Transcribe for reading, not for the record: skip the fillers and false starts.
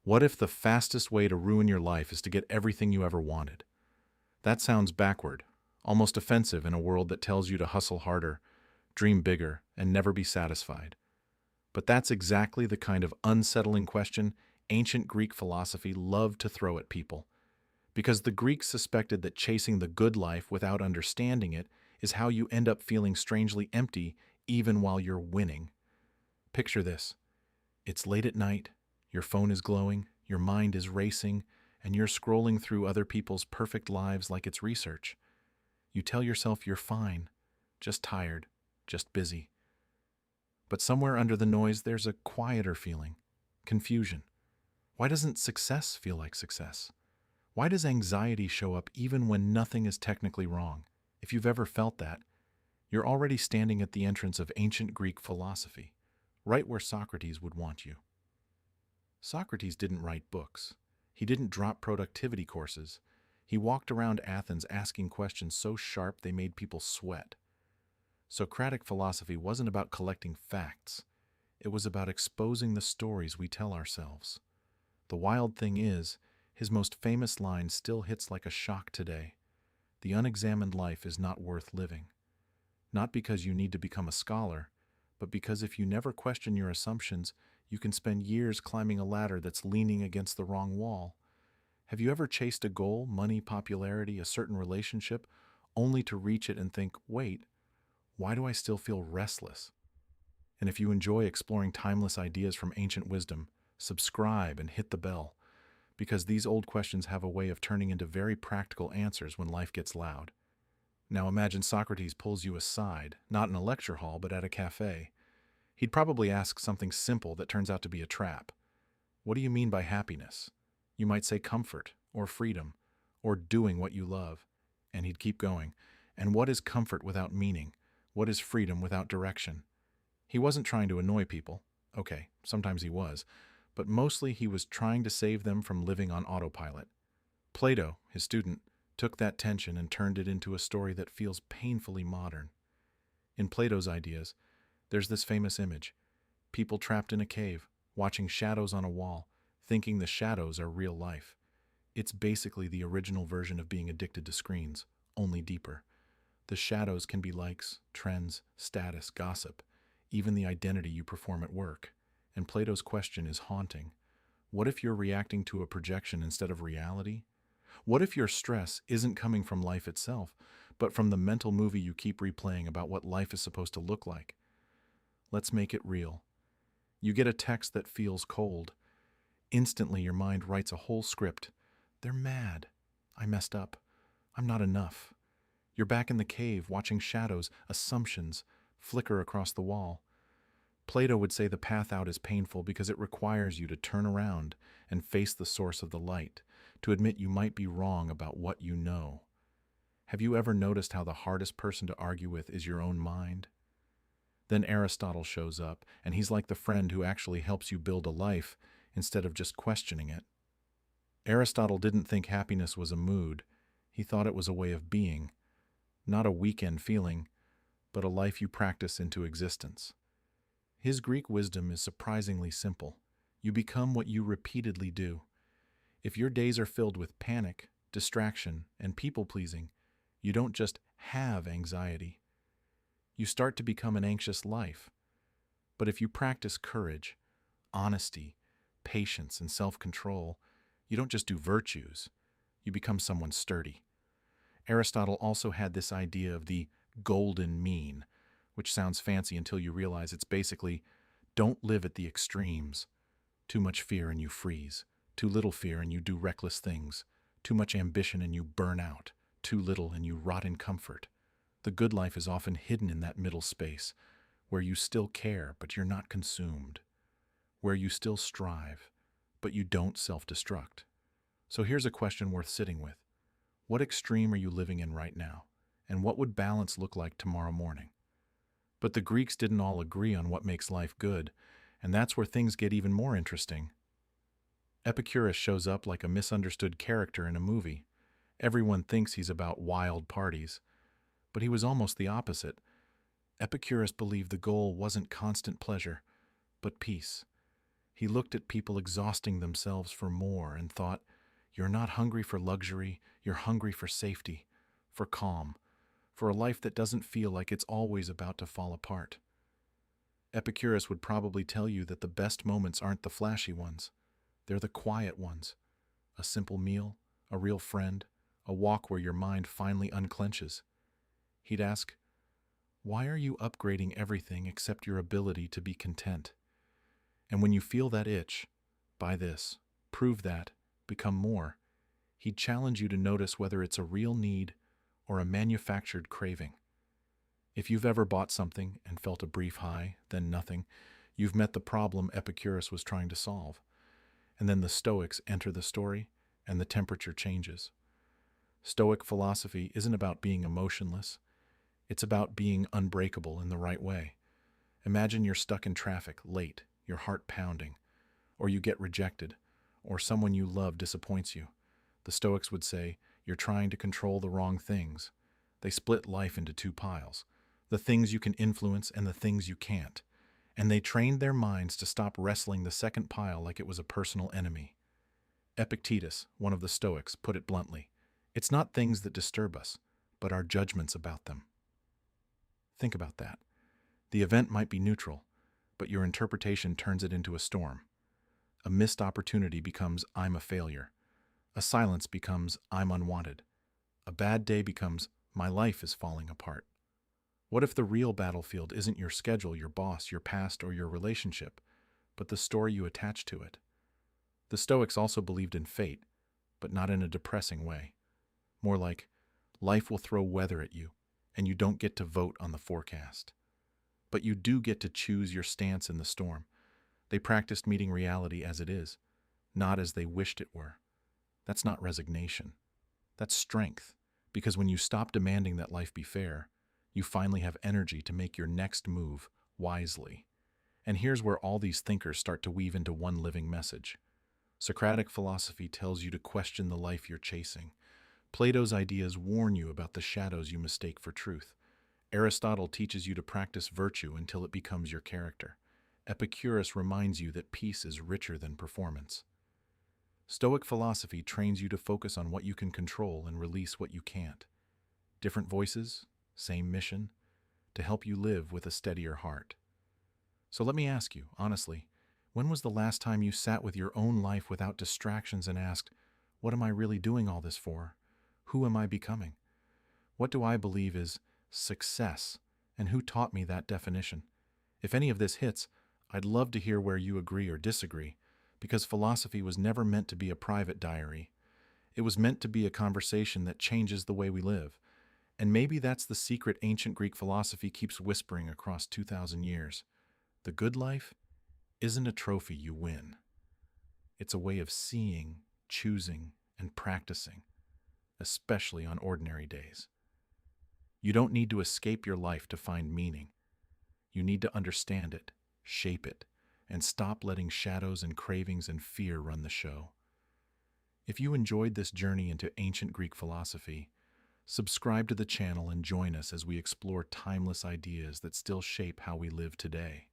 What if the fastest way to ruin your life is to get everything you ever wanted? That sounds backward, almost offensive in a world that tells you to hustle harder, dream bigger, and never be satisfied. But that's exactly the kind of unsettling question ancient Greek philosophy loved to throw at people. Because the Greeks suspected that chasing the good life without understanding it is how you end up feeling strangely empty even while you're winning. Picture this. It's late at night, your phone is glowing, your mind is racing, and you're scrolling through other people's perfect lives like it's research. You tell yourself you're fine, just tired, just busy. But somewhere under the noise, there's a quieter feeling, confusion. Why doesn't success feel like success? Why does anxiety show up even when nothing is technically wrong? If you've ever felt that, you're already standing at the entrance of ancient Greek philosophy, right where Socrates would want you. Socrates didn't write books. He didn't drop productivity courses. He walked around Athens asking questions so sharp they made people sweat. Socratic philosophy wasn't about collecting facts. It was about exposing the stories we tell ourselves. The wild thing is, his most famous line still hits like a shock today. The unexamined life is not worth living. Not because you need to become a scholar, but because if you never question your assumptions, you can spend years climbing a ladder that's leaning against the wrong wall. Have you ever chased a goal, money, popularity, a certain relationship, only to reach it and think, wait, why do I still feel restless? And if you enjoy exploring timeless ideas from ancient wisdom, subscribe and hit the bell, because these old questions have a way of turning into very practical answers when life gets loud. Now imagine Socrates pulls you aside, not in a lecture hall, but at a cafe. He'd probably ask something simple that turns out to be a trap. What do you mean by happiness? You might say comfort, or freedom, or doing what you love. And he'd keep going. And what is comfort without meaning? What is freedom without direction? He wasn't trying to annoy people. Okay, sometimes he was. But mostly he was trying to save them from living on autopilot. Plato, his student, took that tension and turned it into a story that feels painfully modern. In Plato's ideas, there's this famous image. People trapped in a cave, watching shadows on a wall, thinking the shadows are real life. It's basically the original version of being addicted to screens, only deeper. The shadows can be likes, trends, status, gossip, even the identity you perform at work. And Plato's question is haunting. What if you're reacting to a projection instead of reality? What if your stress isn't coming from life itself, but from the mental movie you keep replaying about what life is supposed to look like? Let's make it real. You get a text that feels cold. Instantly, your mind writes a whole script. They're mad. I messed up. I'm not enough. You're back in the cave, watching shadows, assumptions, flicker across the wall. Plato would say the path out is painful because it requires you to turn around and face the source of the light, to admit you might be wrong about what you know. Have you ever noticed how the hardest person to argue with is your own mind? Then Aristotle shows up, and he's like the friend who actually helps you build a life instead of just questioning it. Aristotle didn't think happiness was a mood. He thought it was a way of being, not a weekend feeling, but a life you practice into existence. His Greek wisdom is surprisingly simple. You become what you repeatedly do. If your days are filled with panic, distraction, and people-pleasing, you don't just have anxiety. You start to become an anxious life. But if you practice courage, honesty, patience, and self-control, you don't just do virtues. You become someone sturdy. Aristotle also had this idea of the golden mean, which sounds fancy until you realize it's basically, don't live at the extremes. Too much fear and you freeze. Too little fear and you do reckless things. Too much ambition and you burn out. Too little and you rot in comfort. The good life is often hidden in that middle space, where you still care but you're not consumed. Where you still strive, but you don't self-destruct. So here's a question worth sitting with. What extreme are you living in right now? And what would balance look like tomorrow morning? But the Greeks didn't all agree on what makes life good, and that's where things get even more interesting. Epicurus shows up like a misunderstood character in a movie. Everyone thinks he's about wild parties, but he was almost the opposite. Epicurus believed the goal wasn't constant pleasure, but peace. He looked at people exhausting themselves for more and thought, "You're not hungry for luxury, you're hungry for safety, for calm, for a life that doesn't feel like it's always about to fall apart." Epicurus would probably tell you that the best moments aren't the flashy ones, they're the quiet ones. A simple meal, a real friend, a walk where your mind finally unclenches. He'd ask, "Why are you upgrading everything except your ability to be content?" And when you feel that itch, buy this, prove that, become more. He'd challenge you to notice whether it's a real need or a manufactured craving. If you've ever bought something and felt a brief high, then nothing, you've met the problem Epicurus was trying to solve. And then the Stoics enter the story, and the temperature changes. Stoic philosophy isn't about being emotionless. It's about being unbreakable in the right way. Imagine you're stuck in traffic, late, your heart pounding, or you get rejected, or someone you love disappoints you. The Stoics would say, you're trying to control the wrong things. They split life into two piles, the things you can influence and the things you can't. And they trained their minds to stop wrestling the second pile like it was a personal enemy. Epictetus, one of the Stoics, put it bluntly, it's not things that disturb us, but our judgments about them. Think about that. The event might be neutral, but your interpretation turns it into a storm. A missed opportunity becomes, I'm a failure. A silence becomes, I'm unwanted. A bad day becomes, my life is falling apart. What if the real battlefield isn't your schedule, your boss, your past, or your relationship, but the story you attach to it? The Stoics also believed in fate, but not in a depressing way. More like, life will throw weather at you, and you don't get to vote on the forecast. But you do get to choose your stance in the storm. They practiced meeting reality as it is, not as they wished it were. That's not resignation. That's strength, because when you stop demanding that life be fair, you finally have energy to make your next move wisely. And here's where all these thinkers start to weave into one living message. Socratic philosophy tells you to question the life you're chasing. Plato's ideas warn you about the shadows you mistake for truth. Aristotle teaches you to practice virtue until it becomes your character. Epicurus reminds you that peace is richer than performance. Stoic philosophy trains you to focus on what you can control and release what you can't. Different voices, same mission, to help you live with a steadier heart. So let me ask you, honestly, when was the last time you sat with your own life without distractions and asked, what am I really doing all this for? Who am I becoming? What do I believe is success, and who taught me that definition? If any of this hits, I'd love to hear where you agree or disagree, because philosophy was never meant to be a private diary. It was meant to be a conversation that changes the way we live. And maybe that's the secret ancient Greek philosophy keeps whispering across 2,000 years. The good life isn't a trophy you win. It's a way of seeing, choosing, and practicing, especially on ordinary days. You don't need to escape your life to find meaning. You need to understand it, shape it, and stop letting shadows and cravings and fear run the show. If you enjoyed this journey into ancient Greek philosophy, subscribe to the channel and join us as we explore timeless ideas that still shape how we live today.